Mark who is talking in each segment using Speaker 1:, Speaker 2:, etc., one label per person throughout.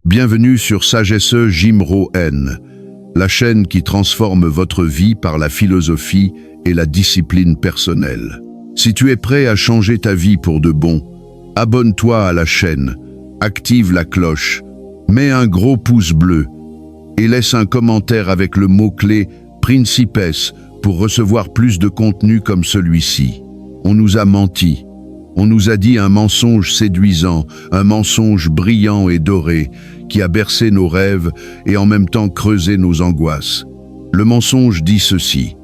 Speaker 1: Bienvenue sur Sagesse Jim Rohn, la chaîne qui transforme votre vie par la philosophie et la discipline personnelle. Si tu es prêt à changer ta vie pour de bon, abonne-toi à la chaîne, active la cloche, mets un gros pouce bleu et laisse un commentaire avec le mot-clé « Principes » pour recevoir plus de contenu comme celui-ci. On nous a menti. On nous a dit un mensonge séduisant, un mensonge brillant et doré, qui a bercé nos rêves et en même temps creusé nos angoisses. Le mensonge dit ceci: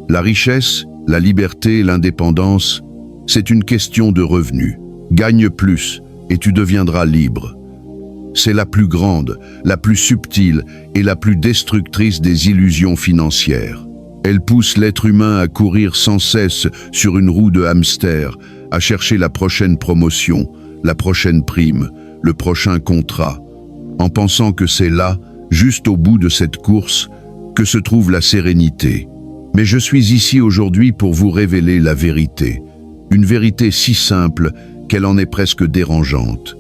Speaker 1: la richesse, la liberté, l'indépendance, c'est une question de revenus. Gagne plus et tu deviendras libre. C'est la plus grande, la plus subtile et la plus destructrice des illusions financières. Elle pousse l'être humain à courir sans cesse sur une roue de hamster, à chercher la prochaine promotion, la prochaine prime, le prochain contrat, en pensant que c'est là, juste au bout de cette course, que se trouve la sérénité. Mais je suis ici aujourd'hui pour vous révéler la vérité, une vérité si simple qu'elle en est presque dérangeante.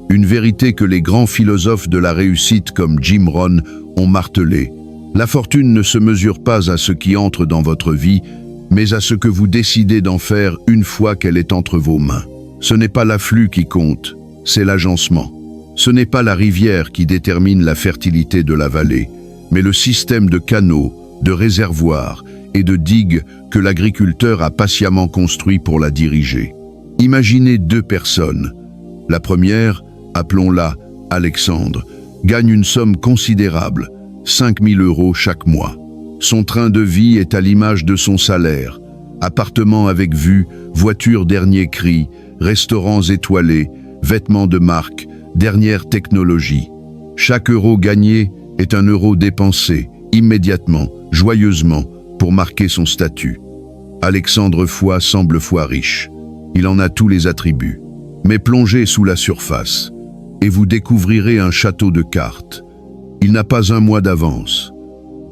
Speaker 1: Une vérité que les grands philosophes de la réussite comme Jim Rohn ont martelée. La fortune ne se mesure pas à ce qui entre dans votre vie, mais à ce que vous décidez d'en faire une fois qu'elle est entre vos mains. Ce n'est pas l'afflux qui compte, c'est l'agencement. Ce n'est pas la rivière qui détermine la fertilité de la vallée, mais le système de canaux, de réservoirs et de digues que l'agriculteur a patiemment construit pour la diriger. Imaginez deux personnes. La première, appelons-la Alexandre, gagne une somme considérable, 5 000 € chaque mois. Son train de vie est à l'image de son salaire. Appartement avec vue, voiture dernier cri, restaurants étoilés, vêtements de marque, dernière technologie. Chaque euro gagné est un euro dépensé, immédiatement, joyeusement, pour marquer son statut. Alexandre Foy semble riche. Il en a tous les attributs. Mais plongez sous la surface, et vous découvrirez un château de cartes. Il n'a pas un mois d'avance.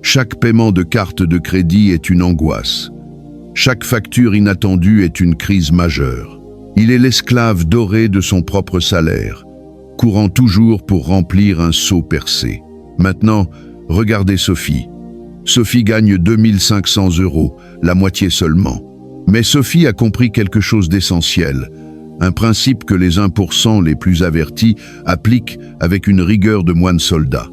Speaker 1: Chaque paiement de carte de crédit est une angoisse. Chaque facture inattendue est une crise majeure. Il est l'esclave doré de son propre salaire, courant toujours pour remplir un seau percé. Maintenant, regardez Sophie. Sophie gagne 2 500 €, la moitié seulement. Mais Sophie a compris quelque chose d'essentiel, un principe que les 1% les plus avertis appliquent avec une rigueur de moine soldat.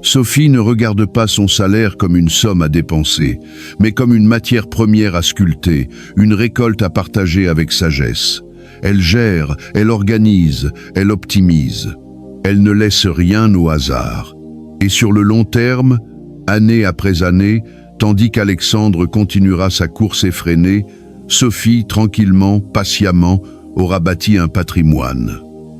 Speaker 1: Sophie ne regarde pas son salaire comme une somme à dépenser, mais comme une matière première à sculpter, une récolte à partager avec sagesse. Elle gère, elle organise, elle optimise. Elle ne laisse rien au hasard. Et sur le long terme, année après année, tandis qu'Alexandre continuera sa course effrénée, Sophie, tranquillement, patiemment, aura bâti un patrimoine.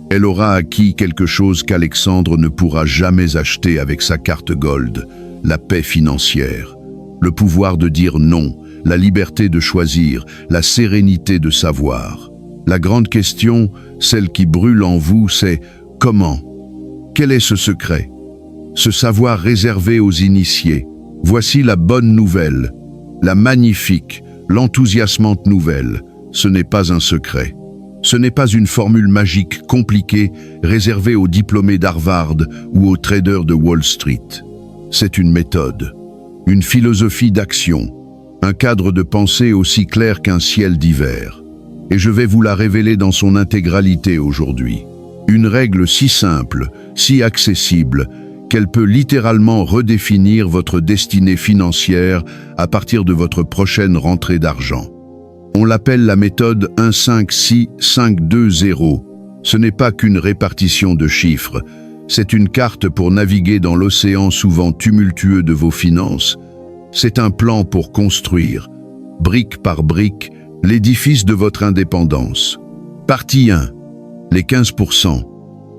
Speaker 1: Elle aura acquis quelque chose qu'Alexandre ne pourra jamais acheter avec sa carte Gold, la paix financière, le pouvoir de dire non, la liberté de choisir, la sérénité de savoir. La grande question, celle qui brûle en vous, c'est comment? Quel est ce secret? Ce savoir réservé aux initiés. Voici la bonne nouvelle, la magnifique, l'enthousiasmante nouvelle. Ce n'est pas un secret. Ce n'est pas une formule magique compliquée réservée aux diplômés d'Harvard ou aux traders de Wall Street. C'est une méthode, une philosophie d'action, un cadre de pensée aussi clair qu'un ciel d'hiver. Et je vais vous la révéler dans son intégralité aujourd'hui. Une règle si simple, si accessible, qu'elle peut littéralement redéfinir votre destinée financière à partir de votre prochaine rentrée d'argent. On l'appelle la méthode 1-5-6-5-2-0. Ce n'est pas qu'une répartition de chiffres, c'est une carte pour naviguer dans l'océan souvent tumultueux de vos finances. C'est un plan pour construire, brique par brique, l'édifice de votre indépendance. Partie 1. Les 15%,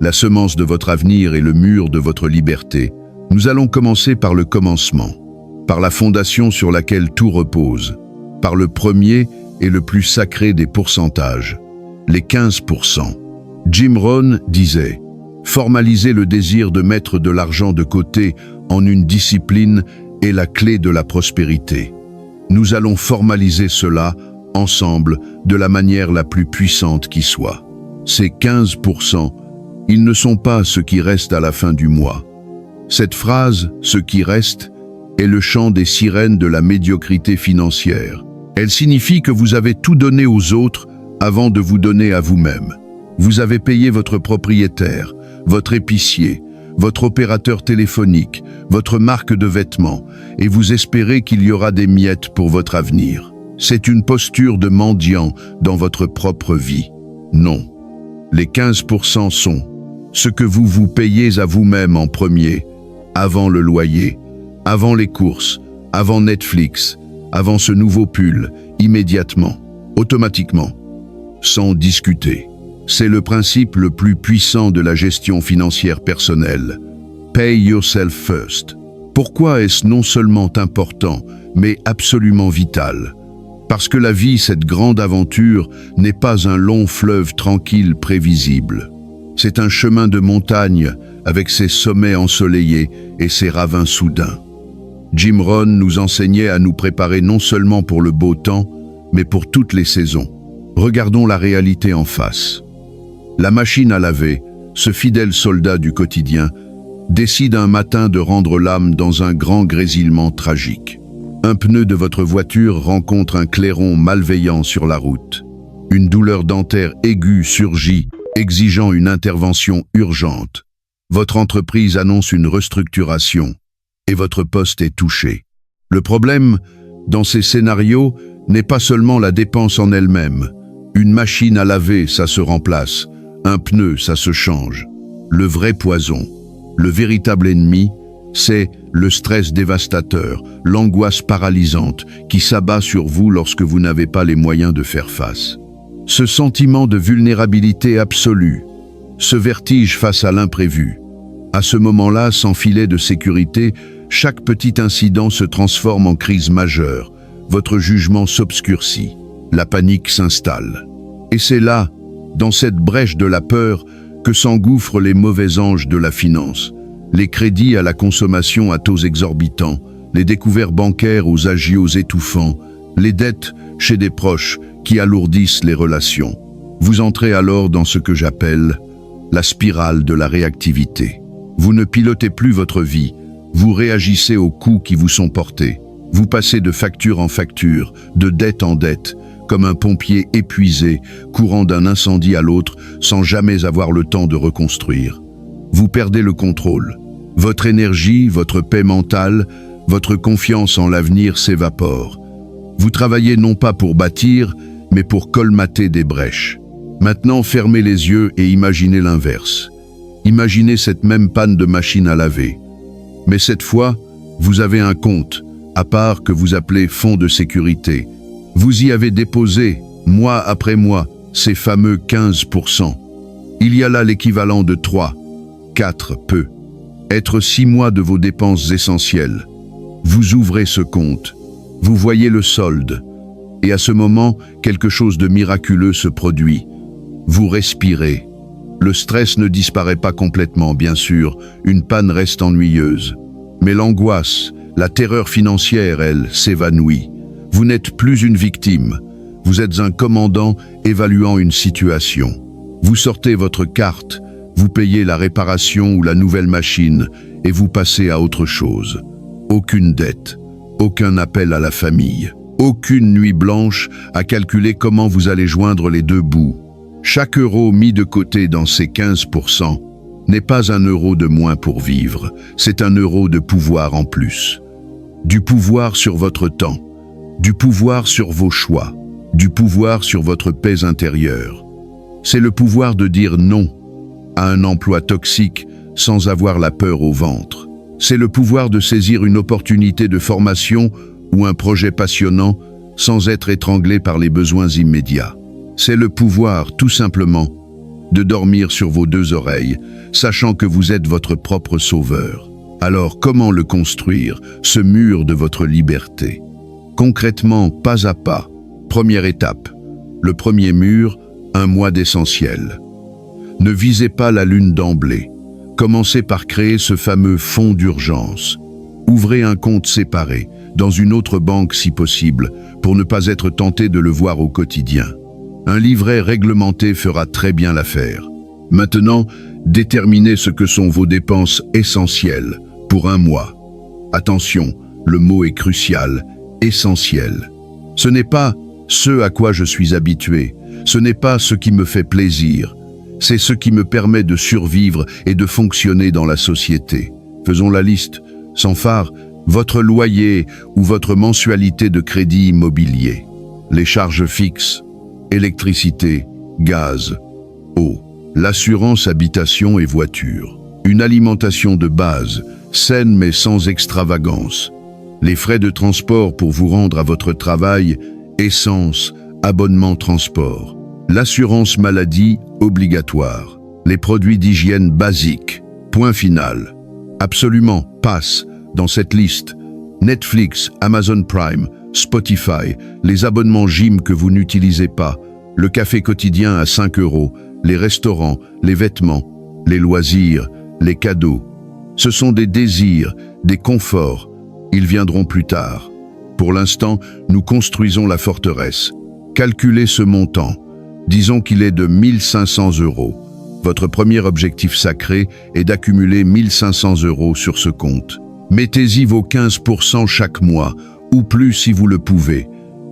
Speaker 1: la semence de votre avenir et le mur de votre liberté. Nous allons commencer par le commencement, par la fondation sur laquelle tout repose, par le premier et le plus sacré des pourcentages, les 15%. Jim Rohn disait « Formaliser le désir de mettre de l'argent de côté en une discipline est la clé de la prospérité. » Nous allons formaliser cela ensemble de la manière la plus puissante qui soit. Ces 15%, Ils ne sont pas ce qui reste à la fin du mois. Cette phrase, ce qui reste, est le chant des sirènes de la médiocrité financière. Elle signifie que vous avez tout donné aux autres avant de vous donner à vous-même. Vous avez payé votre propriétaire, votre épicier, votre opérateur téléphonique, votre marque de vêtements, et vous espérez qu'il y aura des miettes pour votre avenir. C'est une posture de mendiant dans votre propre vie. Non. Les 15% sont ce que vous vous payez à vous-même en premier, avant le loyer, avant les courses, avant Netflix, avant ce nouveau pull, immédiatement, automatiquement, sans discuter. C'est le principe le plus puissant de la gestion financière personnelle. Pay yourself first. Pourquoi est-ce non seulement important, mais absolument vital? Parce que la vie, cette grande aventure, n'est pas un long fleuve tranquille prévisible. C'est un chemin de montagne avec ses sommets ensoleillés et ses ravins soudains. Jim Rohn nous enseignait à nous préparer non seulement pour le beau temps, mais pour toutes les saisons. Regardons la réalité en face. La machine à laver, ce fidèle soldat du quotidien, décide un matin de rendre l'âme dans un grand grésillement tragique. Un pneu de votre voiture rencontre un clairon malveillant sur la route. Une douleur dentaire aiguë surgit, exigeant une intervention urgente. Votre entreprise annonce une restructuration et votre poste est touché. Le problème, dans ces scénarios, n'est pas seulement la dépense en elle-même. Une machine à laver, ça se remplace. Un pneu, ça se change. Le vrai poison, le véritable ennemi, c'est le stress dévastateur, l'angoisse paralysante qui s'abat sur vous lorsque vous n'avez pas les moyens de faire face. Ce sentiment de vulnérabilité absolue, ce vertige face à l'imprévu. À ce moment-là, sans filet de sécurité, chaque petit incident se transforme en crise majeure. Votre jugement s'obscurcit, la panique s'installe. Et c'est là, dans cette brèche de la peur, que s'engouffrent les mauvais anges de la finance. Les crédits à la consommation à taux exorbitants, les découverts bancaires aux agios étouffants, les dettes chez des proches qui alourdissent les relations. Vous entrez alors dans ce que j'appelle la spirale de la réactivité. Vous ne pilotez plus votre vie, vous réagissez aux coups qui vous sont portés. Vous passez de facture en facture, de dette en dette, comme un pompier épuisé, courant d'un incendie à l'autre sans jamais avoir le temps de reconstruire. Vous perdez le contrôle. Votre énergie, votre paix mentale, votre confiance en l'avenir s'évapore. Vous travaillez non pas pour bâtir, mais pour colmater des brèches. Maintenant, fermez les yeux et imaginez l'inverse. Imaginez cette même panne de machine à laver. Mais cette fois, vous avez un compte, à part que vous appelez fonds de sécurité. Vous y avez déposé, mois après mois, ces fameux 15%. Il y a là l'équivalent de 3, 4 peu. Être 6 mois de vos dépenses essentielles. Vous ouvrez ce compte, vous voyez le solde, et à ce moment, quelque chose de miraculeux se produit. Vous respirez. Le stress ne disparaît pas complètement, bien sûr, une panne reste ennuyeuse. Mais l'angoisse, la terreur financière, elle, s'évanouit. Vous n'êtes plus une victime, vous êtes un commandant évaluant une situation. Vous sortez votre carte, vous payez la réparation ou la nouvelle machine et vous passez à autre chose. Aucune dette, aucun appel à la famille, aucune nuit blanche à calculer comment vous allez joindre les deux bouts. Chaque euro mis de côté dans ces 15% n'est pas un euro de moins pour vivre, c'est un euro de pouvoir en plus. Du pouvoir sur votre temps, du pouvoir sur vos choix, du pouvoir sur votre paix intérieure. C'est le pouvoir de dire non à un emploi toxique sans avoir la peur au ventre. C'est le pouvoir de saisir une opportunité de formation ou un projet passionnant sans être étranglé par les besoins immédiats. C'est le pouvoir, tout simplement, de dormir sur vos deux oreilles, sachant que vous êtes votre propre sauveur. Alors, comment le construire, ce mur de votre liberté? Concrètement, pas à pas. Première étape. Le premier mur, un mois d'essentiel. Ne visez pas la lune d'emblée. Commencez par créer ce fameux fonds d'urgence. Ouvrez un compte séparé, dans une autre banque si possible, pour ne pas être tenté de le voir au quotidien. Un livret réglementé fera très bien l'affaire. Maintenant, Déterminez ce que sont vos dépenses essentielles pour un mois. Attention, le mot est crucial, essentiel. Ce n'est pas ce à quoi je suis habitué, ce n'est pas ce qui me fait plaisir, c'est ce qui me permet de survivre et de fonctionner dans la société. Faisons la liste, sans phare, votre loyer ou votre mensualité de crédit immobilier, les charges fixes, électricité, gaz, eau, l'assurance habitation et voiture, une alimentation de base, saine mais sans extravagance, les frais de transport pour vous rendre à votre travail, essence, abonnement transport, l'assurance maladie obligatoire, les produits d'hygiène basiques, point final. Absolument, passe dans cette liste. Netflix, Amazon Prime, Spotify, les abonnements gym que vous n'utilisez pas, le café quotidien à 5 €, les restaurants, les vêtements, les loisirs, les cadeaux. Ce sont des désirs, des conforts. Ils viendront plus tard. Pour l'instant, nous construisons la forteresse. Calculez ce montant. Disons qu'il est de 1 500 €. Votre premier objectif sacré est d'accumuler 1 500 € sur ce compte. Mettez-y vos 15% chaque mois, ou plus si vous le pouvez.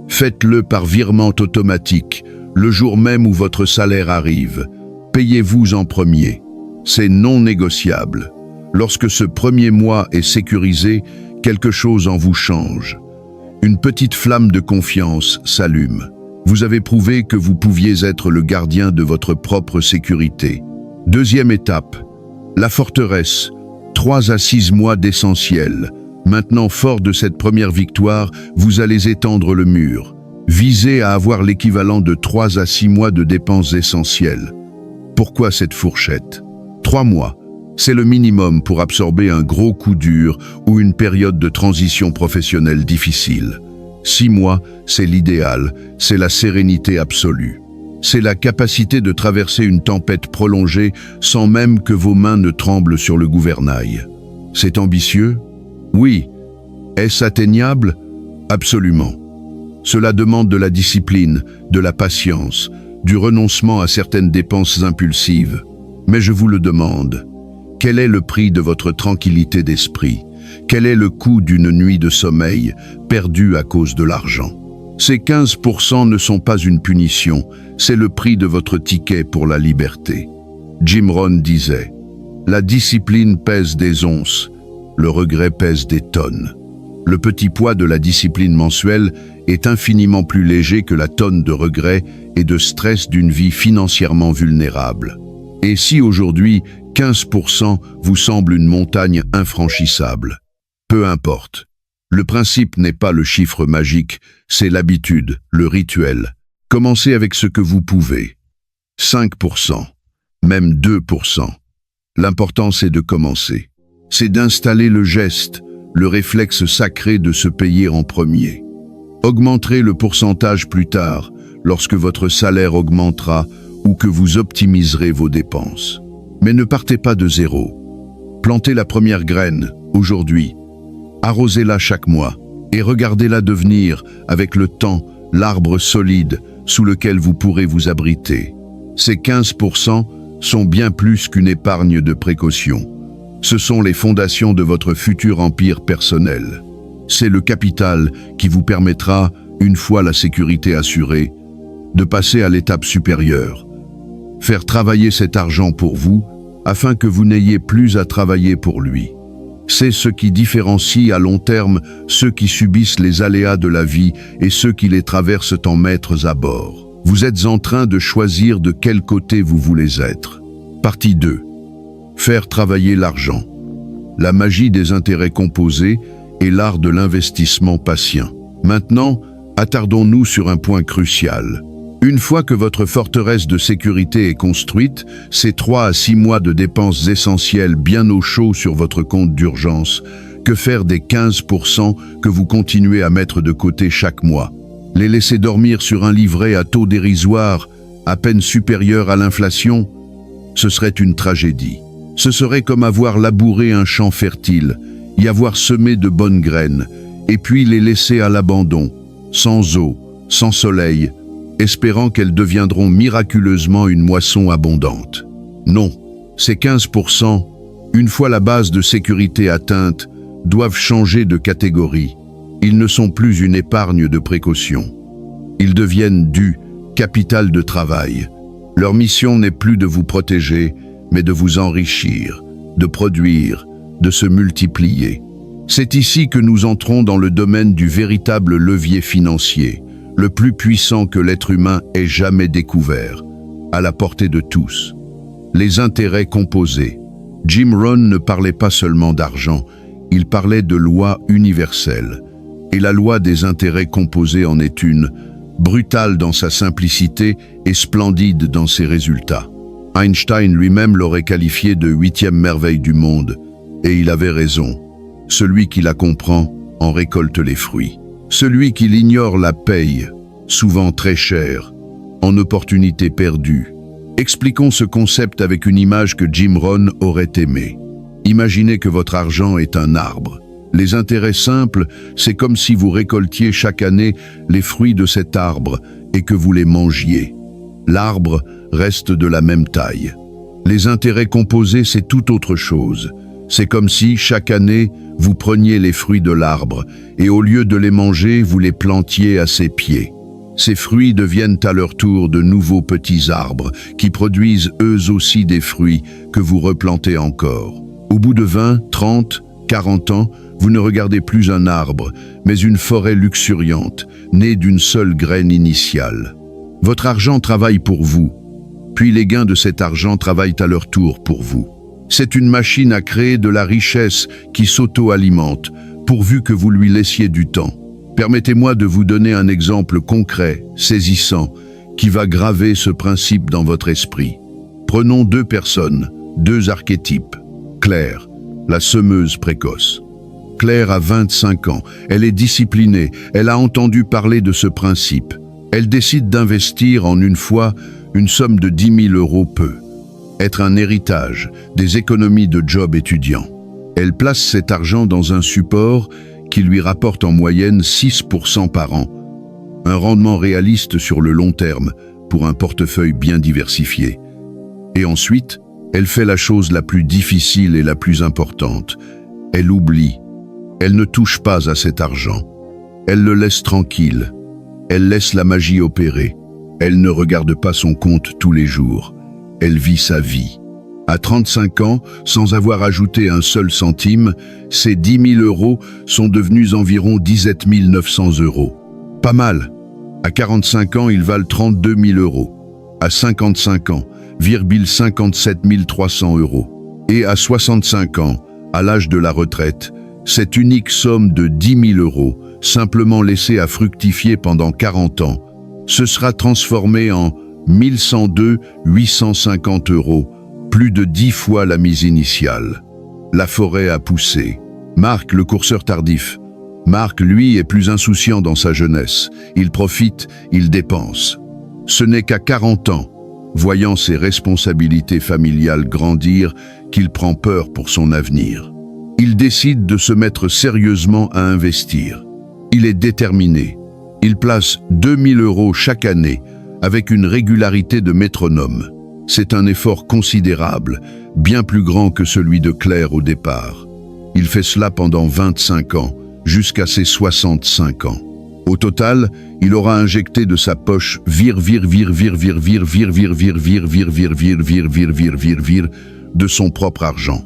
Speaker 1: Faites-le par virement automatique, le jour même où votre salaire arrive. Payez-vous en premier. C'est non négociable. Lorsque ce premier mois est sécurisé, quelque chose en vous change. Une petite flamme de confiance s'allume. Vous avez prouvé que vous pouviez être le gardien de votre propre sécurité. Deuxième étape, la forteresse. 3 à 6 mois d'essentiel. Maintenant, fort de cette première victoire, vous allez étendre le mur. Visez à avoir l'équivalent de 3 à 6 mois de dépenses essentielles. Pourquoi cette fourchette? 3 mois. C'est le minimum pour absorber un gros coup dur ou une période de transition professionnelle difficile. 6 mois, c'est l'idéal, c'est la sérénité absolue. C'est la capacité de traverser une tempête prolongée sans même que vos mains ne tremblent sur le gouvernail. C'est ambitieux? Oui. Est-ce atteignable? Absolument. Cela demande de la discipline, de la patience, du renoncement à certaines dépenses impulsives. Mais je vous le demande. Quel est le prix de votre tranquillité d'esprit? Quel est le coût d'une nuit de sommeil perdue à cause de l'argent? Ces 15% ne sont pas une punition, c'est le prix de votre ticket pour la liberté. Jim Rohn disait, « La discipline pèse des onces, le regret pèse des tonnes. » Le petit poids de la discipline mensuelle est infiniment plus léger que la tonne de regret et de stress d'une vie financièrement vulnérable. Et si aujourd'hui, 15% vous semble une montagne infranchissable, peu importe. Le principe n'est pas le chiffre magique, c'est l'habitude, le rituel. Commencez avec ce que vous pouvez. 5%, même 2%. L'important c'est de commencer. C'est d'installer le geste, le réflexe sacré de se payer en premier. Augmenterez le pourcentage plus tard, lorsque votre salaire augmentera ou que vous optimiserez vos dépenses. Mais ne partez pas de zéro. Plantez la première graine, aujourd'hui. Arrosez-la chaque mois et regardez-la devenir, avec le temps, l'arbre solide sous lequel vous pourrez vous abriter. Ces 15% sont bien plus qu'une épargne de précaution. Ce sont les fondations de votre futur empire personnel. C'est le capital qui vous permettra, une fois la sécurité assurée, de passer à l'étape supérieure. Faire travailler cet argent pour vous, afin que vous n'ayez plus à travailler pour lui. C'est ce qui différencie à long terme ceux qui subissent les aléas de la vie et ceux qui les traversent en maîtres à bord. Vous êtes en train de choisir de quel côté vous voulez être. Partie 2. Faire travailler l'argent. La magie des intérêts composés et l'art de l'investissement patient. Maintenant, attardons-nous sur un point crucial. Une fois que votre forteresse de sécurité est construite, c'est 3 à 6 mois de dépenses essentielles bien au chaud sur votre compte d'urgence. Que faire des 15% que vous continuez à mettre de côté chaque mois? Les laisser dormir sur un livret à taux dérisoire, à peine supérieur à l'inflation? Ce serait une tragédie. Ce serait comme avoir labouré un champ fertile, y avoir semé de bonnes graines, et puis les laisser à l'abandon, sans eau, sans soleil, espérant qu'elles deviendront miraculeusement une moisson abondante. Non, Ces 15%, une fois la base de sécurité atteinte, doivent changer de catégorie. Ils ne sont plus une épargne de précaution. Ils deviennent du capital de travail. Leur mission n'est plus de vous protéger, mais de vous enrichir, de produire, de se multiplier. C'est ici que nous entrons dans le domaine du véritable levier financier, le plus puissant que l'être humain ait jamais découvert, à la portée de tous. Les intérêts composés. Jim Rohn ne parlait pas seulement d'argent, il parlait de loi universelle. Et la loi des intérêts composés en est une, brutale dans sa simplicité et splendide dans ses résultats. Einstein lui-même l'aurait qualifié de 8e merveille du monde, et il avait raison. Celui qui la comprend en récolte les fruits. Celui qui l'ignore la paye, souvent très cher, en opportunités perdues. Expliquons ce concept avec une image que Jim Rohn aurait aimée. Imaginez que votre argent est un arbre. Les intérêts simples, c'est comme si vous récoltiez chaque année les fruits de cet arbre et que vous les mangiez. L'arbre reste de la même taille. Les intérêts composés, c'est tout autre chose. C'est comme si, chaque année, vous preniez les fruits de l'arbre et au lieu de les manger, vous les plantiez à ses pieds. Ces fruits deviennent à leur tour de nouveaux petits arbres qui produisent eux aussi des fruits que vous replantez encore. Au bout de 20, 30, 40 ans, vous ne regardez plus un arbre, mais une forêt luxuriante, née d'une seule graine initiale. Votre argent travaille pour vous, puis les gains de cet argent travaillent à leur tour pour vous. C'est une machine à créer de la richesse qui s'auto-alimente, pourvu que vous lui laissiez du temps. Permettez-moi de vous donner un exemple concret, saisissant, qui va graver ce principe dans votre esprit. Prenons 2 personnes, 2 archétypes. Claire, la semeuse précoce. Claire a 25 ans, elle est disciplinée, elle a entendu parler de ce principe. Elle décide d'investir en une fois une somme de 10 000 € peut être un héritage, des économies de job étudiant. Elle place cet argent dans un support qui lui rapporte en moyenne 6% par an. Un rendement réaliste sur le long terme pour un portefeuille bien diversifié. Et ensuite, elle fait la chose la plus difficile et la plus importante. Elle oublie. Elle ne touche pas à cet argent. Elle le laisse tranquille. Elle laisse la magie opérer. Elle ne regarde pas son compte tous les jours. Elle vit sa vie. À 35 ans, sans avoir ajouté un seul centime, ces 10 000 € sont devenus environ 17 900 €. Pas mal. À 45 ans, ils valent 32 000 €. À 55 ans, 57 300 €. Et à 65 ans, à l'âge de la retraite, cette unique somme de 10 000 €, simplement laissée à fructifier pendant 40 ans, se sera transformée en 1102 850 €, plus de 10 fois la mise initiale. La forêt a poussé. Marc, le courseur tardif. Marc, lui, est plus insouciant dans sa jeunesse. Il profite, il dépense. Ce n'est qu'à 40 ans, voyant ses responsabilités familiales grandir, qu'il prend peur pour son avenir. Il décide de se mettre sérieusement à investir. Il est déterminé. Il place 2 000 € chaque année, avec une régularité de métronome. C'est un effort considérable, bien plus grand que celui de Claire au départ. Il fait cela pendant 25 ans, jusqu'à ses 65 ans. Au total, il aura injecté de sa poche de son propre argent.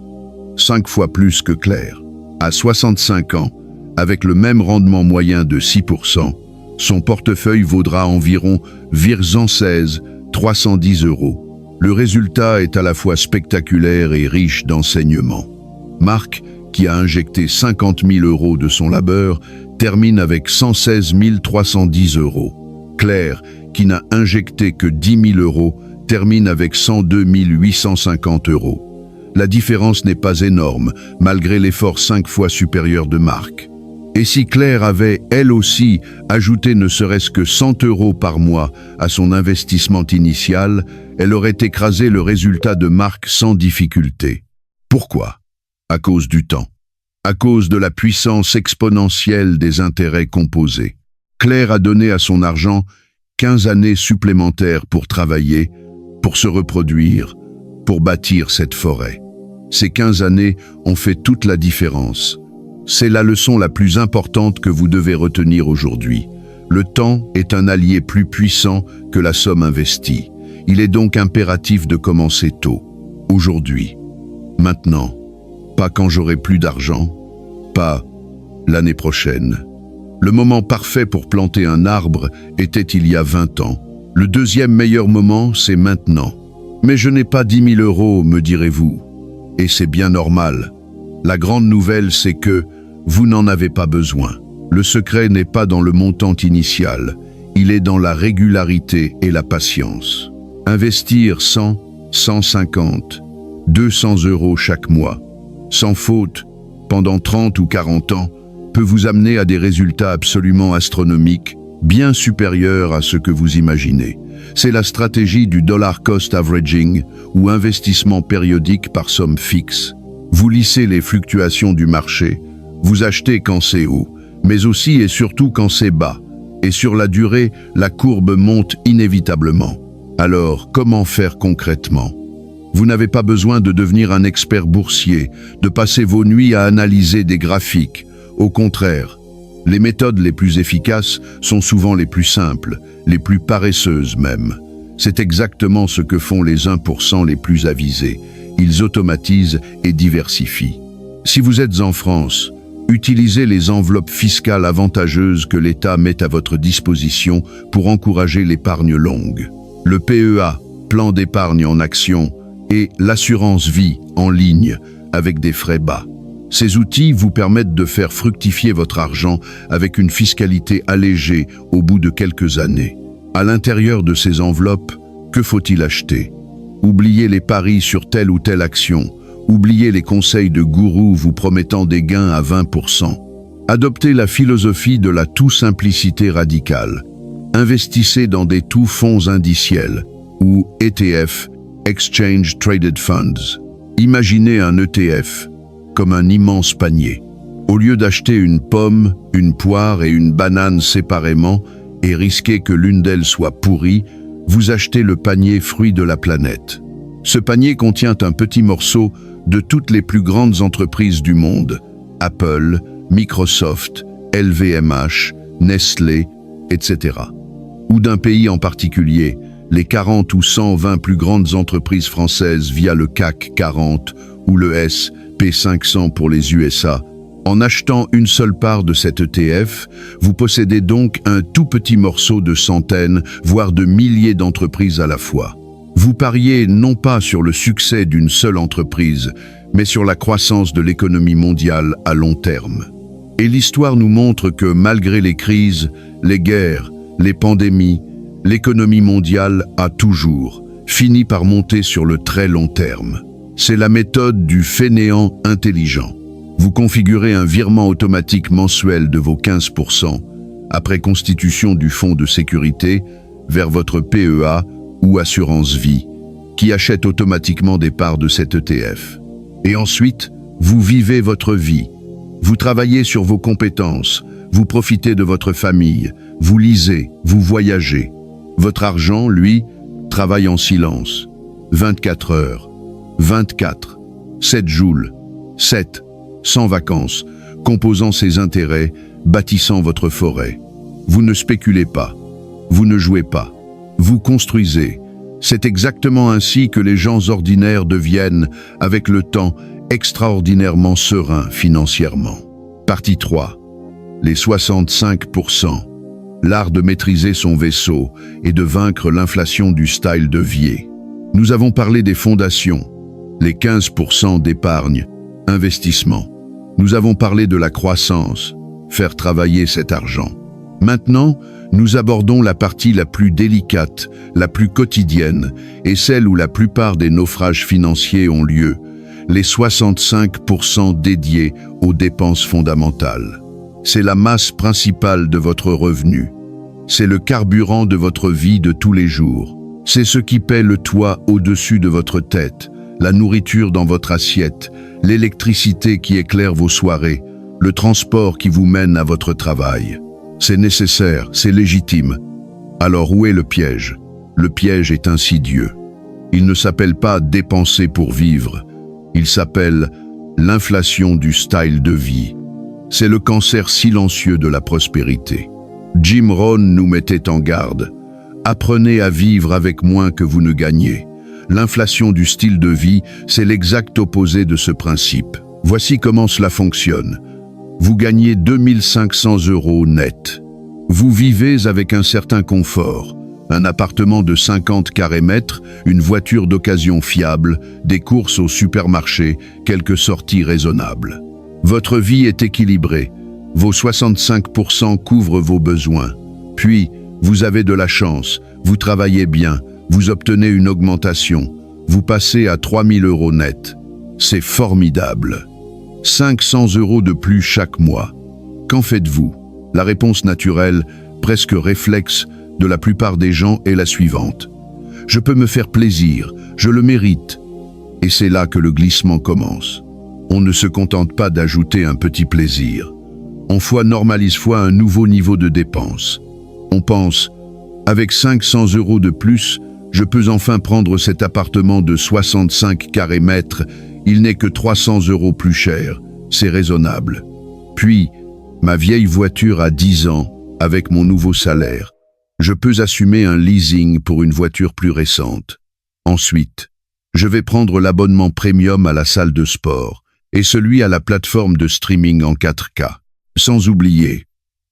Speaker 1: 5 fois plus que Claire. À 65 ans, avec le même rendement moyen de 6%, son portefeuille vaudra environ 310 €. Le résultat est à la fois spectaculaire et riche d'enseignements. Marc, qui a injecté 50 000 € de son labeur, termine avec 116 310 €. Claire, qui n'a injecté que 10 000 €, termine avec 102 850 €. La différence n'est pas énorme, malgré l'effort 5 fois supérieur de Marc. Et si Claire avait, elle aussi, ajouté ne serait-ce que 100 € par mois à son investissement initial, elle aurait écrasé le résultat de Marc sans difficulté. Pourquoi? À cause du temps. À cause de la puissance exponentielle des intérêts composés. Claire a donné à son argent 15 années supplémentaires pour travailler, pour se reproduire, pour bâtir cette forêt. Ces 15 années ont fait toute la différence. C'est la leçon la plus importante que vous devez retenir aujourd'hui. Le temps est un allié plus puissant que la somme investie. Il est donc impératif de commencer tôt. Aujourd'hui. Maintenant. Pas quand j'aurai plus d'argent. Pas l'année prochaine. Le moment parfait pour planter un arbre était il y a 20 ans. Le deuxième meilleur moment, c'est maintenant. Mais je n'ai pas 10 000 euros, me direz-vous. Et c'est bien normal. La grande nouvelle, c'est que vous n'en avez pas besoin. Le secret n'est pas dans le montant initial, il est dans la régularité et la patience. Investir 100, 150, 200 euros chaque mois, sans faute, pendant 30 ou 40 ans, peut vous amener à des résultats absolument astronomiques, bien supérieurs à ce que vous imaginez. C'est la stratégie du dollar cost averaging ou investissement périodique par somme fixe. Vous lissez les fluctuations du marché, vous achetez quand c'est haut, mais aussi et surtout quand c'est bas. Et sur la durée, la courbe monte inévitablement. Alors, comment faire concrètement? Vous n'avez pas besoin de devenir un expert boursier, de passer vos nuits à analyser des graphiques. Au contraire, les méthodes les plus efficaces sont souvent les plus simples, les plus paresseuses même. C'est exactement ce que font les 1% les plus avisés. Ils automatisent et diversifient. Si vous êtes en France, utilisez les enveloppes fiscales avantageuses que l'État met à votre disposition pour encourager l'épargne longue. Le PEA, plan d'épargne en action, et l'assurance vie en ligne avec des frais bas. Ces outils vous permettent de faire fructifier votre argent avec une fiscalité allégée au bout de quelques années. À l'intérieur de ces enveloppes, que faut-il acheter? Oubliez les paris sur telle ou telle action. Oubliez les conseils de gourous vous promettant des gains à 20%. Adoptez la philosophie de la tout-simplicité radicale. Investissez dans des tout-fonds indiciels, ou ETF, Exchange Traded Funds. Imaginez un ETF comme un immense panier. Au lieu d'acheter une pomme, une poire et une banane séparément et risquer que l'une d'elles soit pourrie, vous achetez le panier fruit de la planète. Ce panier contient un petit morceau de toutes les plus grandes entreprises du monde, Apple, Microsoft, LVMH, Nestlé, etc. Ou d'un pays en particulier, les 40 ou 120 plus grandes entreprises françaises via le CAC 40 ou le S&P 500 pour les USA. En achetant une seule part de cet ETF, vous possédez donc un tout petit morceau de centaines, voire de milliers d'entreprises à la fois. Vous pariez non pas sur le succès d'une seule entreprise, mais sur la croissance de l'économie mondiale à long terme. Et l'histoire nous montre que malgré les crises, les guerres, les pandémies, l'économie mondiale a toujours fini par monter sur le très long terme. C'est la méthode du fainéant intelligent. Vous configurez un virement automatique mensuel de vos 15% après constitution du fonds de sécurité vers votre PEA ou assurance vie, qui achète automatiquement des parts de cet ETF. Et ensuite, vous vivez votre vie. Vous travaillez sur vos compétences, vous profitez de votre famille, vous lisez, vous voyagez. Votre argent, lui, travaille en silence. 24 heures, 24, 7 joules, 7, sans vacances, composant ses intérêts, bâtissant votre forêt. Vous ne spéculez pas, vous ne jouez pas, vous construisez. C'est exactement ainsi que les gens ordinaires deviennent, avec le temps, extraordinairement sereins financièrement. Partie 3. Les 65%. L'art de maîtriser son vaisseau et de vaincre l'inflation du style de vie. Nous avons parlé des fondations, les 15% d'épargne, investissement. Nous avons parlé de la croissance, faire travailler cet argent. Maintenant, nous abordons la partie la plus délicate, la plus quotidienne, et celle où la plupart des naufrages financiers ont lieu, les 65% dédiés aux dépenses fondamentales. C'est la masse principale de votre revenu. C'est le carburant de votre vie de tous les jours. C'est ce qui paie le toit au-dessus de votre tête, la nourriture dans votre assiette, l'électricité qui éclaire vos soirées, le transport qui vous mène à votre travail. C'est nécessaire, c'est légitime. Alors où est le piège? Le piège est insidieux. Il ne s'appelle pas dépenser pour vivre, il s'appelle l'inflation du style de vie. C'est le cancer silencieux de la prospérité. Jim Rohn nous mettait en garde. Apprenez à vivre avec moins que vous ne gagnez. L'inflation du style de vie, c'est l'exact opposé de ce principe. Voici comment cela fonctionne. Vous gagnez 2500 € net. Vous vivez avec un certain confort. Un appartement de 50 carrés-mètres, une voiture d'occasion fiable, des courses au supermarché, quelques sorties raisonnables. Votre vie est équilibrée. Vos 65% couvrent vos besoins. Puis, vous avez de la chance, vous travaillez bien, vous obtenez une augmentation. Vous passez à 3000 € net. C'est formidable. 500 € de plus chaque mois. Qu'en faites-vous? La réponse naturelle, presque réflexe, de la plupart des gens est la suivante. Je peux me faire plaisir, je le mérite. Et c'est là que le glissement commence. On ne se contente pas d'ajouter un petit plaisir. On normalise un nouveau niveau de dépense. On pense, avec 500 € de plus, je peux enfin prendre cet appartement de 65 carrés-mètres, il n'est que 300 € plus cher, c'est raisonnable. Puis, ma vieille voiture a 10 ans, avec mon nouveau salaire. Je peux assumer un leasing pour une voiture plus récente. Ensuite, je vais prendre l'abonnement premium à la salle de sport et celui à la plateforme de streaming en 4K. Sans oublier,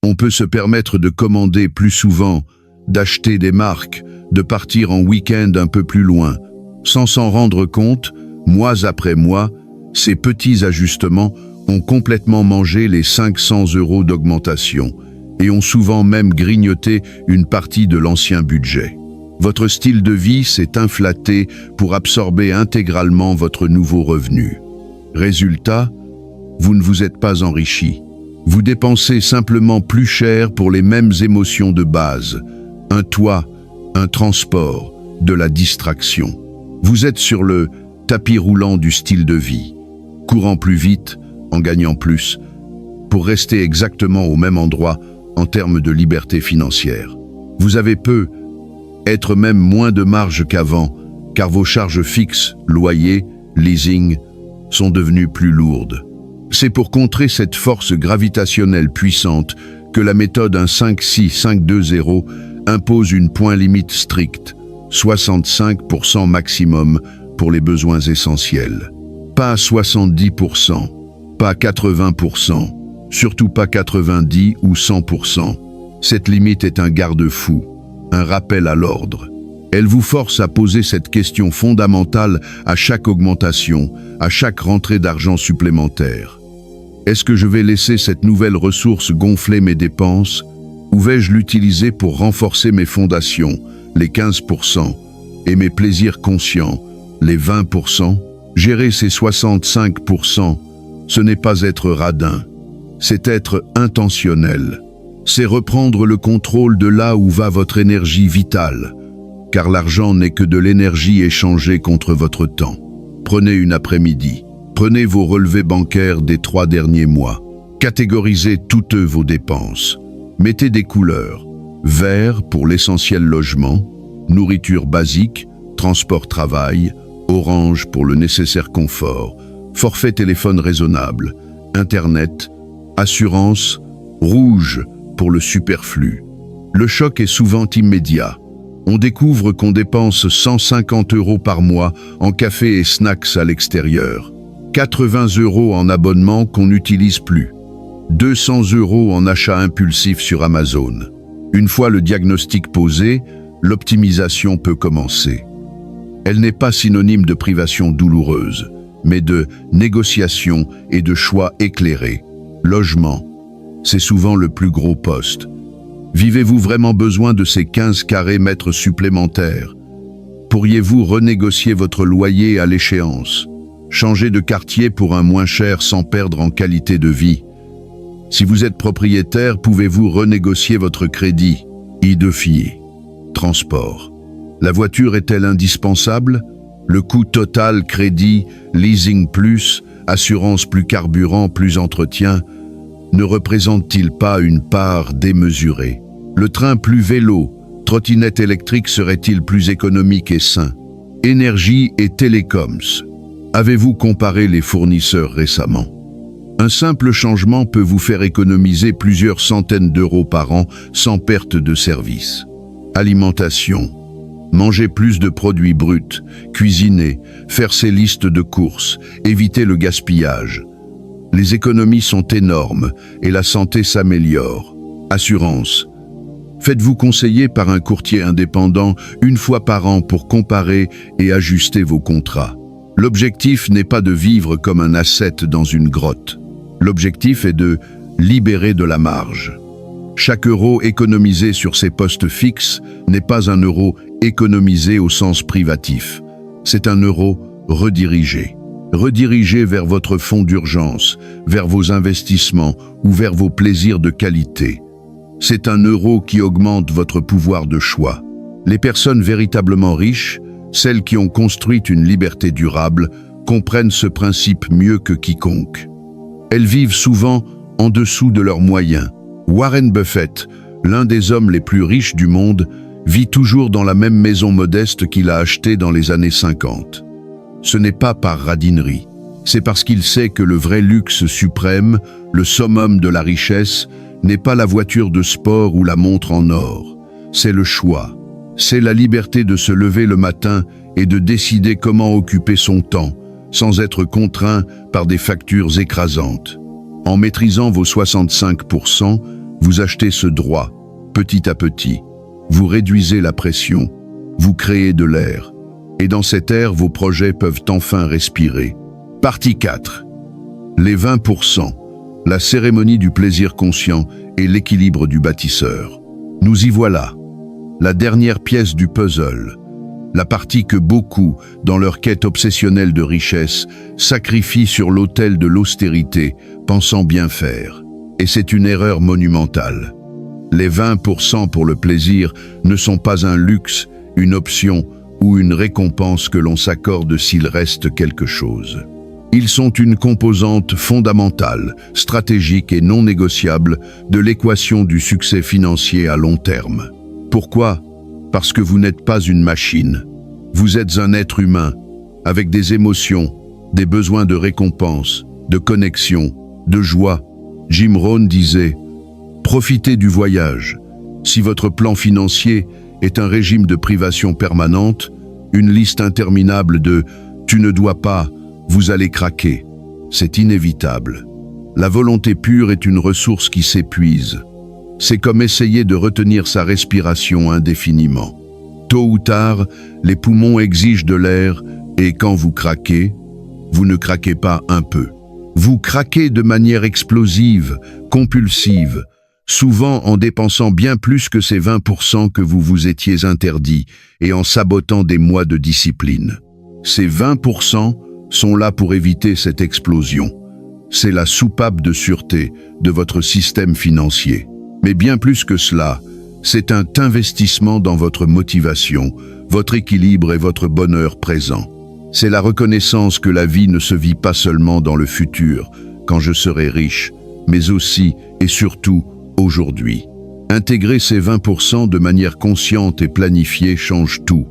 Speaker 1: on peut se permettre de commander plus souvent, d'acheter des marques, de partir en week-end un peu plus loin. Sans s'en rendre compte, mois après mois, ces petits ajustements ont complètement mangé les 500 € d'augmentation et ont souvent même grignoté une partie de l'ancien budget. Votre style de vie s'est inflaté pour absorber intégralement votre nouveau revenu. Résultat, vous ne vous êtes pas enrichi. Vous dépensez simplement plus cher pour les mêmes émotions de base, un toit, un transport, de la distraction. Vous êtes sur le tapis roulant du style de vie, courant plus vite, en gagnant plus, pour rester exactement au même endroit en termes de liberté financière. Vous avez peu, être même moins de marge qu'avant, car vos charges fixes, loyer, leasing, sont devenues plus lourdes. C'est pour contrer cette force gravitationnelle puissante que la méthode 1-5-6-5-2-0 impose une point limite stricte, 65% maximum pour les besoins essentiels. Pas 70%, pas 80%, surtout pas 90 ou 100%. Cette limite est un garde-fou, un rappel à l'ordre. Elle vous force à poser cette question fondamentale à chaque augmentation, à chaque rentrée d'argent supplémentaire. Est-ce que je vais laisser cette nouvelle ressource gonfler mes dépenses ou vais-je l'utiliser pour renforcer mes fondations, les 15%, et mes plaisirs conscients, les 20%? Gérer ces 65%, ce n'est pas être radin, c'est être intentionnel. C'est reprendre le contrôle de là où va votre énergie vitale, car l'argent n'est que de l'énergie échangée contre votre temps. Prenez une après-midi, prenez vos relevés bancaires des 3 derniers mois, catégorisez toutes vos dépenses, mettez des couleurs, vert pour l'essentiel logement, nourriture basique, transport-travail, orange pour le nécessaire confort, forfait téléphone raisonnable, internet, assurance, rouge pour le superflu. Le choc est souvent immédiat. On découvre qu'on dépense 150 € par mois en café et snacks à l'extérieur, 80 € en abonnement qu'on n'utilise plus, 200 € en achat impulsif sur Amazon. Une fois le diagnostic posé, l'optimisation peut commencer. Elle n'est pas synonyme de privation douloureuse, mais de négociation et de choix éclairés. Logement, c'est souvent le plus gros poste. Vivez-vous vraiment besoin de ces 15 carrés-mètres supplémentaires? Pourriez-vous renégocier votre loyer à l'échéance? Changer de quartier pour un moins cher sans perdre en qualité de vie? Si vous êtes propriétaire, pouvez-vous renégocier votre crédit? Identifier. Transport. La voiture est-elle indispensable? Le coût total crédit, leasing plus, assurance plus carburant plus entretien, ne représente-t-il pas une part démesurée? Le train plus vélo, trottinette électrique serait-il plus économique et sain? Énergie et télécoms. Avez-vous comparé les fournisseurs récemment? Un simple changement peut vous faire économiser plusieurs centaines d'euros par an sans perte de service. Alimentation. Manger plus de produits bruts, cuisiner, faire ses listes de courses, éviter le gaspillage. Les économies sont énormes et la santé s'améliore. Assurance. Faites-vous conseiller par un courtier indépendant une fois par an pour comparer et ajuster vos contrats. L'objectif n'est pas de vivre comme un ascète dans une grotte. L'objectif est de libérer de la marge. Chaque euro économisé sur ces postes fixes n'est pas un euro économisé au sens privatif. C'est un euro redirigé. Redirigé vers votre fonds d'urgence, vers vos investissements ou vers vos plaisirs de qualité. C'est un euro qui augmente votre pouvoir de choix. Les personnes véritablement riches, celles qui ont construit une liberté durable, comprennent ce principe mieux que quiconque. Elles vivent souvent en dessous de leurs moyens. Warren Buffett, l'un des hommes les plus riches du monde, vit toujours dans la même maison modeste qu'il a achetée dans les années 50. Ce n'est pas par radinerie, c'est parce qu'il sait que le vrai luxe suprême, le summum de la richesse, n'est pas la voiture de sport ou la montre en or. C'est le choix. C'est la liberté de se lever le matin et de décider comment occuper son temps, sans être contraint par des factures écrasantes. En maîtrisant vos 65%, vous achetez ce droit, petit à petit. Vous réduisez la pression, vous créez de l'air. Et dans cet air, vos projets peuvent enfin respirer. Partie 4. Les 20%. La cérémonie du plaisir conscient et l'équilibre du bâtisseur. Nous y voilà. La dernière pièce du puzzle. La partie que beaucoup, dans leur quête obsessionnelle de richesse, sacrifient sur l'autel de l'austérité, pensant bien faire. Et c'est une erreur monumentale. Les 20% pour le plaisir ne sont pas un luxe, une option ou une récompense que l'on s'accorde s'il reste quelque chose. Ils sont une composante fondamentale, stratégique et non négociable de l'équation du succès financier à long terme. Pourquoi? Parce que vous n'êtes pas une machine. Vous êtes un être humain, avec des émotions, des besoins de récompense, de connexion, de joie. Jim Rohn disait « Profitez du voyage. Si votre plan financier est un régime de privation permanente, une liste interminable de « tu ne dois pas », vous allez craquer. C'est inévitable. La volonté pure est une ressource qui s'épuise. C'est comme essayer de retenir sa respiration indéfiniment. Tôt ou tard, les poumons exigent de l'air et quand vous craquez, vous ne craquez pas un peu. Vous craquez de manière explosive, compulsive, souvent en dépensant bien plus que ces 20% que vous vous étiez interdits et en sabotant des mois de discipline. Ces 20% sont là pour éviter cette explosion. C'est la soupape de sûreté de votre système financier. Mais bien plus que cela, c'est un investissement dans votre motivation, votre équilibre et votre bonheur présent. C'est la reconnaissance que la vie ne se vit pas seulement dans le futur, quand je serai riche, mais aussi et surtout aujourd'hui. Intégrer ces 20% de manière consciente et planifiée change tout.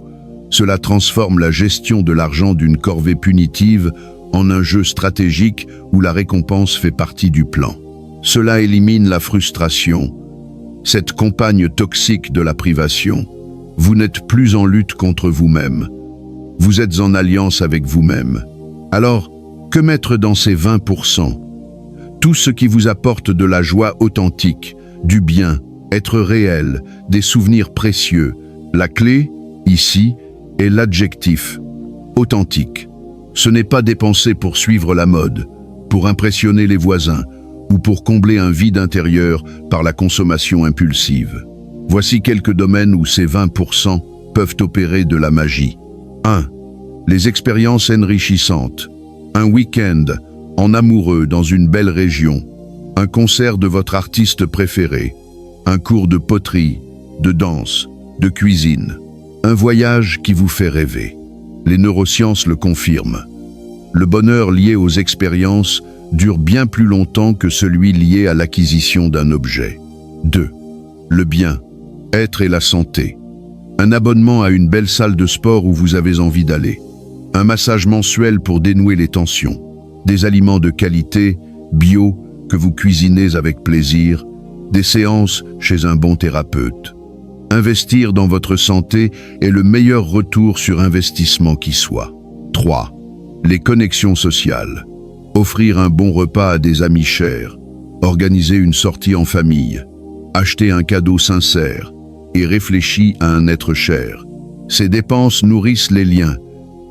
Speaker 1: Cela transforme la gestion de l'argent d'une corvée punitive en un jeu stratégique où la récompense fait partie du plan. Cela élimine la frustration, cette compagne toxique de la privation. Vous n'êtes plus en lutte contre vous-même. Vous êtes en alliance avec vous-même. Alors, que mettre dans ces 20%? Tout ce qui vous apporte de la joie authentique, du bien, être réel, des souvenirs précieux. La clé, ici, est l'adjectif authentique. Ce n'est pas dépenser pour suivre la mode, pour impressionner les voisins ou pour combler un vide intérieur par la consommation impulsive. Voici quelques domaines où ces 20% peuvent opérer de la magie. 1. Les expériences enrichissantes. Un week-end en amoureux dans une belle région. Un concert de votre artiste préféré. Un cours de poterie, de danse, de cuisine. Un voyage qui vous fait rêver. Les neurosciences le confirment. Le bonheur lié aux expériences dure bien plus longtemps que celui lié à l'acquisition d'un objet. 2. Le bien, être et la santé. un abonnement à une belle salle de sport où vous avez envie d'aller, un massage mensuel pour dénouer les tensions, des aliments de qualité, bio, que vous cuisinez avec plaisir, des séances chez un bon thérapeute. Investir dans votre santé est le meilleur retour sur investissement qui soit. 3. Les connexions sociales. Offrir un bon repas à des amis chers, organiser une sortie en famille, acheter un cadeau sincère et réfléchi à un être cher. Ces dépenses nourrissent les liens,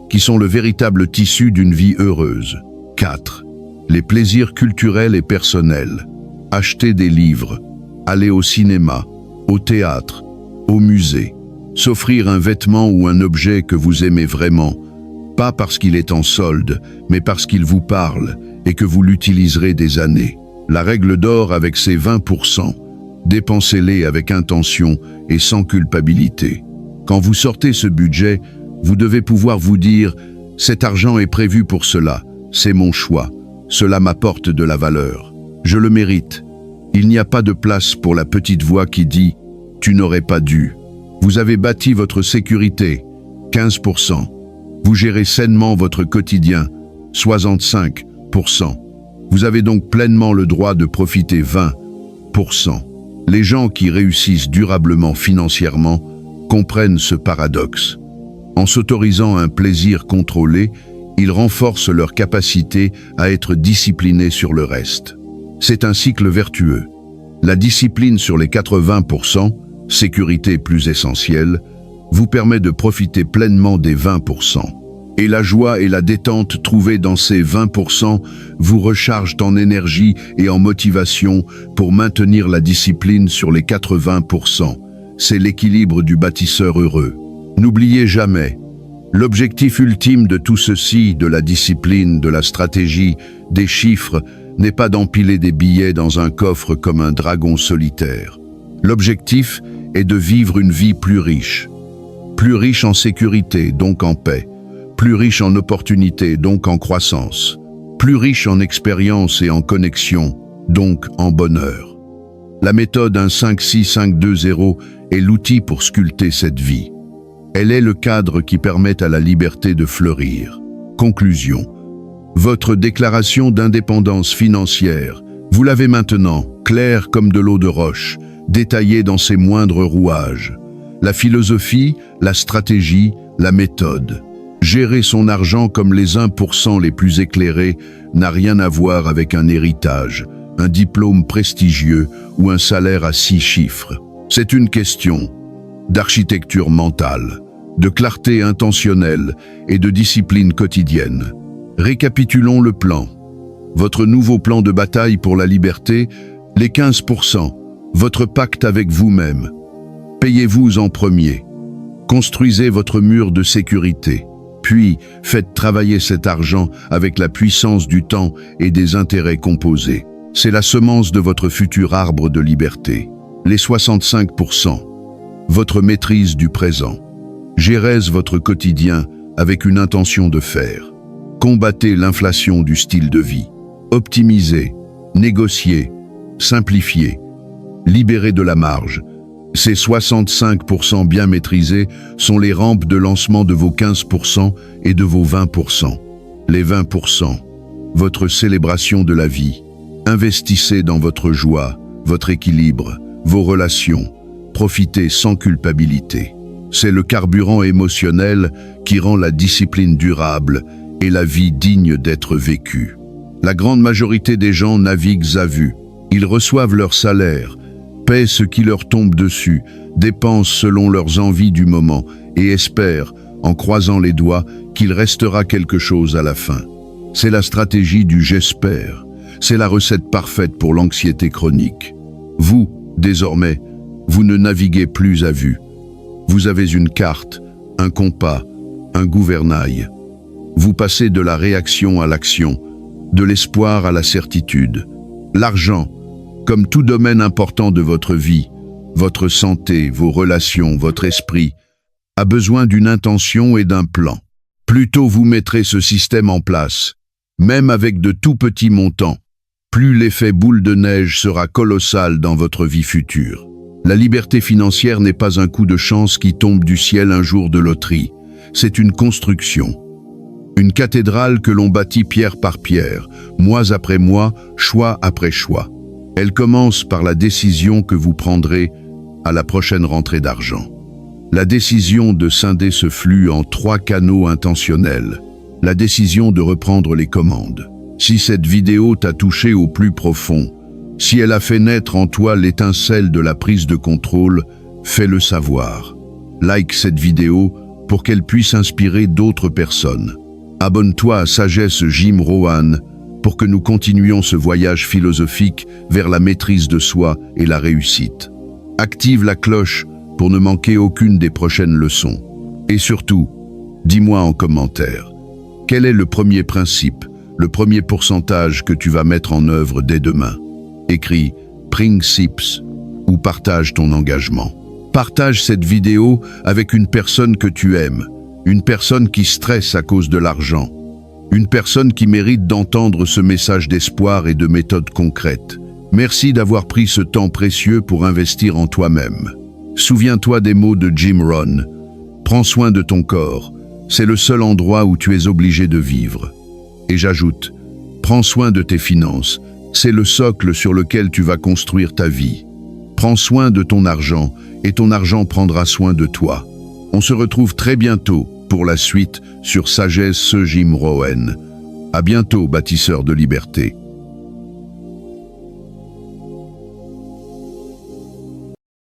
Speaker 1: qui sont le véritable tissu d'une vie heureuse. 4. Les plaisirs culturels et personnels. Acheter des livres, aller au cinéma, au théâtre, au musée. S'offrir un vêtement ou un objet que vous aimez vraiment, pas parce qu'il est en solde, mais parce qu'il vous parle et que vous l'utiliserez des années. La règle d'or avec ses 20%. Dépensez-les avec intention et sans culpabilité. Quand vous sortez ce budget, vous devez pouvoir vous dire « Cet argent est prévu pour cela, c'est mon choix, cela m'apporte de la valeur, je le mérite ». Il n'y a pas de place pour la petite voix qui dit « Tu n'aurais pas dû ». Vous avez bâti votre sécurité, 15%. Vous gérez sainement votre quotidien, 65%. Vous avez donc pleinement le droit de profiter, 20%. Les gens qui réussissent durablement financièrement comprennent ce paradoxe. En s'autorisant un plaisir contrôlé, ils renforcent leur capacité à être disciplinés sur le reste. C'est un cycle vertueux. La discipline sur les 80%, sécurité plus essentielle, vous permet de profiter pleinement des 20%. Et la joie et la détente trouvées dans ces 20% vous rechargent en énergie et en motivation pour maintenir la discipline sur les 80%. C'est l'équilibre du bâtisseur heureux. N'oubliez jamais, l'objectif ultime de tout ceci, de la discipline, de la stratégie, des chiffres, n'est pas d'empiler des billets dans un coffre comme un dragon solitaire. L'objectif est de vivre une vie plus riche en sécurité, donc en paix, plus riche en opportunités, donc en croissance, plus riche en expérience et en connexion, donc en bonheur. La méthode 1-5-6-5-2-0 est l'outil pour sculpter cette vie. Elle est le cadre qui permet à la liberté de fleurir. Conclusion. Votre déclaration d'indépendance financière, vous l'avez maintenant, claire comme de l'eau de roche, détaillée dans ses moindres rouages. La philosophie, la stratégie, la méthode. Gérer son argent comme les 1% les plus éclairés n'a rien à voir avec un héritage, un diplôme prestigieux ou un salaire à 6 chiffres. C'est une question d'architecture mentale, de clarté intentionnelle et de discipline quotidienne. Récapitulons le plan. Votre nouveau plan de bataille pour la liberté, les 15%, votre pacte avec vous-même. Payez-vous en premier. Construisez votre mur de sécurité. Puis, faites travailler cet argent avec la puissance du temps et des intérêts composés. C'est la semence de votre futur arbre de liberté. Les 65%. Votre maîtrise du présent. Gérez votre quotidien avec une intention de faire. Combattez l'inflation du style de vie. Optimisez, négociez, simplifiez. Libérez de la marge. Ces 65% bien maîtrisés sont les rampes de lancement de vos 15% et de vos 20%. Les 20%, votre célébration de la vie. Investissez dans votre joie, votre équilibre, vos relations. Profitez sans culpabilité. C'est le carburant émotionnel qui rend la discipline durable et la vie digne d'être vécue. La grande majorité des gens naviguent à vue. Ils reçoivent leur salaire, paient ce qui leur tombe dessus, dépensent selon leurs envies du moment et espèrent, en croisant les doigts, qu'il restera quelque chose à la fin. C'est la stratégie du « j'espère ». C'est la recette parfaite pour l'anxiété chronique. Vous, désormais, vous ne naviguez plus à vue. Vous avez une carte, un compas, un gouvernail. Vous passez de la réaction à l'action, de l'espoir à la certitude. L'argent, comme tout domaine important de votre vie, votre santé, vos relations, votre esprit, a besoin d'une intention et d'un plan. Plus tôt vous mettrez ce système en place, même avec de tout petits montants, plus l'effet boule de neige sera colossal dans votre vie future. La liberté financière n'est pas un coup de chance qui tombe du ciel un jour de loterie. C'est une construction. Une cathédrale que l'on bâtit pierre par pierre, mois après mois, choix après choix. Elle commence par la décision que vous prendrez à la prochaine rentrée d'argent. La décision de scinder ce flux en 3 canaux intentionnels. La décision de reprendre les commandes. Si cette vidéo t'a touché au plus profond, si elle a fait naître en toi l'étincelle de la prise de contrôle, fais-le savoir. Like cette vidéo pour qu'elle puisse inspirer d'autres personnes. Abonne-toi à Sagesse Jim Rohn pour que nous continuions ce voyage philosophique vers la maîtrise de soi et la réussite. Active la cloche pour ne manquer aucune des prochaines leçons. Et surtout, dis-moi en commentaire, quel est le premier principe, le premier pourcentage que tu vas mettre en œuvre dès demain? Écris « Principes » ou partage ton engagement. Partage cette vidéo avec une personne que tu aimes, une personne qui stresse à cause de l'argent, une personne qui mérite d'entendre ce message d'espoir et de méthode concrète. Merci d'avoir pris ce temps précieux pour investir en toi-même. Souviens-toi des mots de Jim Rohn. Prends soin de ton corps, c'est le seul endroit où tu es obligé de vivre. Et j'ajoute, prends soin de tes finances, c'est le socle sur lequel tu vas construire ta vie. Prends soin de ton argent et ton argent prendra soin de toi. On se retrouve très bientôt pour la suite sur Sagesse Jim Rohn. À bientôt, bâtisseurs de liberté.